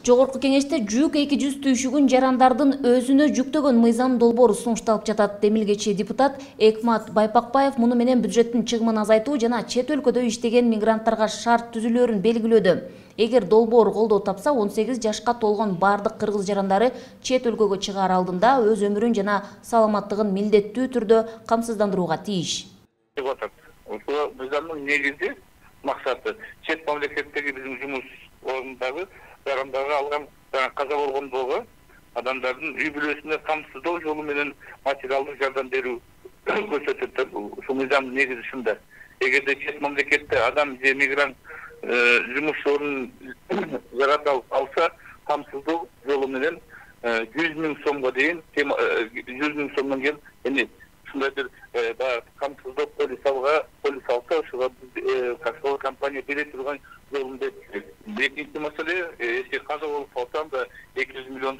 Жогорку кеңеште жүк 200 түйшүгүн жарандардын өзүнө жүктөгөн мыйзам долбоору сунушталып жатат. Демилгечи депутат Экмат Байпакбаев муну менен бюджеттин чыгымын азайтуу жана чет өлкөдө иштеген мигранттарга шарт түзүлөөрүн белгилөөдү. Эгер долбоор колдоо тапса, 18 жашка толгон бардык кыргыз жарандары чет өлкөгө чыгаар алдында өз өмүрүн жана саламаттыгын милдеттүү түрдө камсыздандырууга тийиш. Ушул мыйзамдын негизи максаты чет мамлекеттеги биздин жумуш орунундагы жарандарға алған қаза болгондогу адамдардын үй бүлөсүнө камсыздоо жолу менен материалдык жардам берүү көрсөтүлөт. Ушул мыйзамдын негизи ушунда. Эгерде чет мамлекетте адам же мигрант жумуш орунун жарата алса, камсыздоо жолу менен 100 000 сомго дейин, 100 000 сомдон кийин эми ушундай бир камсыздоо полис алса, ушуга касыл компания бере турган жолунда. Экинчи маселе, если каза болуп калсам да 200 000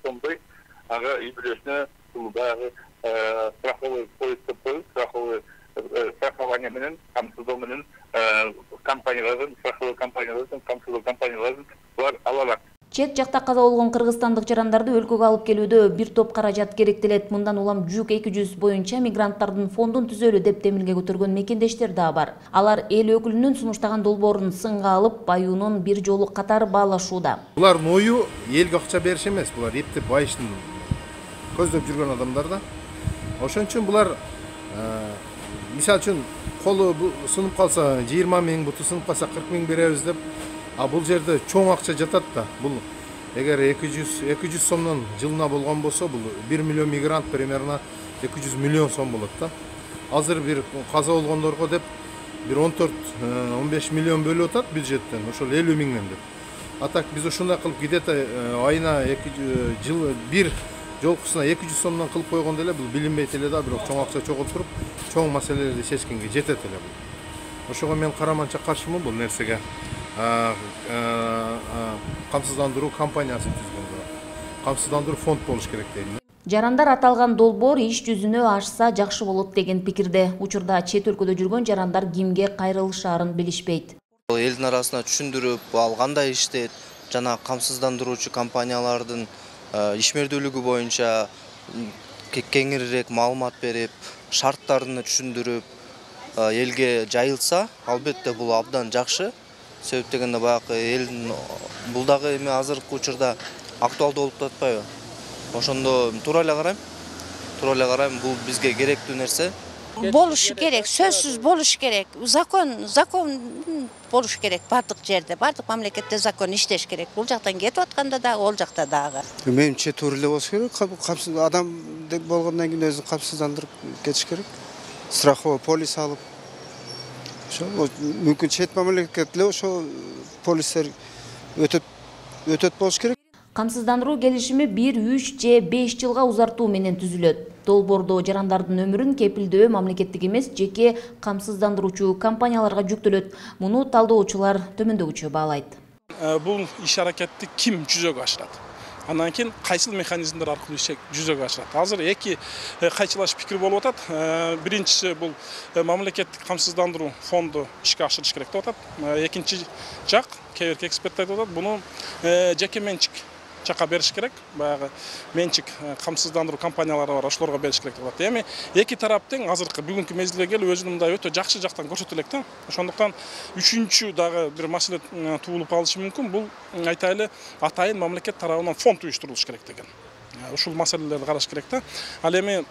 сомдой ага үй бүлөсүнө баягы страховой полисти коюп, страхование менен камсыздоо менен страховой компаниялардын булар ала алат. Чет жакта каза болгон кыргызстандык жарандарды өлкөгө алып келүүдө бир топ каражат керектелет. Мындан улам жүк 200 боюнча мигранттардын фондун түзөлү деп демилге көтөргөн мекендештер да бар. Алар эл өкүлүнүн сунуштаган долбоорун сынга алып, баюунун бир жолу катары баалашууда. Булардын ою элге акча бериш эмес, булар эптеп байыштын көздөп жүргөн адамдар да. Ошон үчүн булар мисалы үчүн колу сынып калса 20 000, буту сынып калса 40 000 беребиз деп. Бул жерде чоң акча жатат да. Бул эгер 200 сомдон жылына болгон болсо, бул 1 миллион мигрант примерно 200 миллион сом болот да. Азыр бир каза болгондорго деп бир 14-15 миллион бөлүп атат бюджеттен, ошол 50 000ден деп. А так биз ушундай кылып где-то айына бир жолкусуна 200 сомдон кылып койгондо эле бул билинбейт эле да, бирок чоң акча чогултуруп, чоң маселелерди чечкенге жетет эле бул. Ошого мен караманча каршымын бул нерсеге. Камсыздандыруу компаниясын түзгөнгө, камсыздандыруу фонд болуш керек дейм. Жарандар аталган долбоор иш жүзүнө ашса жакшы болот деген пикирде. Учурда чет өлкөдө жүргөн жарандар кимге кайрылышаарын билишпейт. Элдин арасына түшүндүрүп, ал кандай иштейт, жана камсыздандыруучу компаниялардын ишмердүүлүгү боюнча кеңирээк маалымат берип, шарттарын түшүндүрүп, элге жайылса, албетте бул абдан жакшы. Себеп дегенде баягы элдин бул дагы эми азыркы учурда актуалдуу болуп атпайбы? Ошондо туура эле карайм, бул бизге керектүү нерсе. Болушу керек, сөзсүз болуш керек. Закон болуш керек бардык жерде, бардык мамлекетте закон иштеш керек. Бул жактан кетип атканда дагы, ол жакта дагы. Менимче туура эле болуш керек. Адам болгондон кийин өзүн камсыздандырып кетиш керек. Страховой полис алып. Мүмкүн чет мамлекетте ошо полистер өтөт болуш керек. Камсыздандыруу келишими 1, 3 же 5 жылга узартуу менен түзүлөт. Долбоордо жарандардын өмүрүн кепилдөө мамлекеттик эмес, жеке камсыздандыруучу компанияларга жүктөлөт. Муну талдоочулар төмөндөгүчө баалайт. Бул иш аракетти ким жүзөгө ашырат? Андан кийин кайсыл механизмдер аркылуу жүзөгө ашырат? Азыр эки кайчылаш пикир болуп атат. Биринчиси бул мамлекеттик камсыздандыруу фонду ишке ашырыш керек деп атат. Экинчи жак, кээ бир эксперттер деп атат, буну жеке менчик жакка бериш керек. Баягы менчик камсыздандыруу компаниялары бар, ошолорго бериш керек деп атат. Эми эки тараптын азыркы бүгүнкү мезгилге келип өзүнүн мындай өтө жакшы жактан көрсөтө элек да. Ошондуктан үчүнчү дагы бир маселе туулуп калышы мүмкүн. Бул айтайлы атайын мамлекет тарабынан фонд уюштурулуш керек деген. Ушул маселелерди караш керек да. Ал эми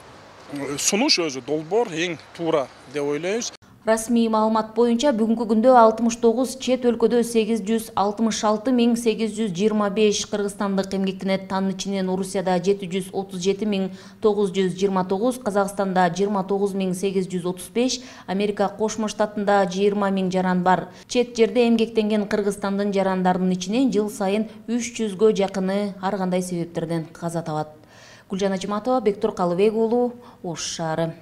сунуш өзү долбоор эң туура деп ойлойбуз. Расмий маалымат боюнча бүгүнкү күндө 69 чет өлкөдө 866 825 кыргызстандык эмгектенет. Анын ичинен Орусияда 737 929, Казакстанда 29 835, Америка Кошмо Штатында 20 000 жаран бар. Чет жерде эмгектенген Кыргызстандын жарандарынын ичинен жыл сайын 300гө жакыны ар кандай себептерден каза табат. Гүлжан Ажиматова, Бектур Калыбек уулу, Ош шаары.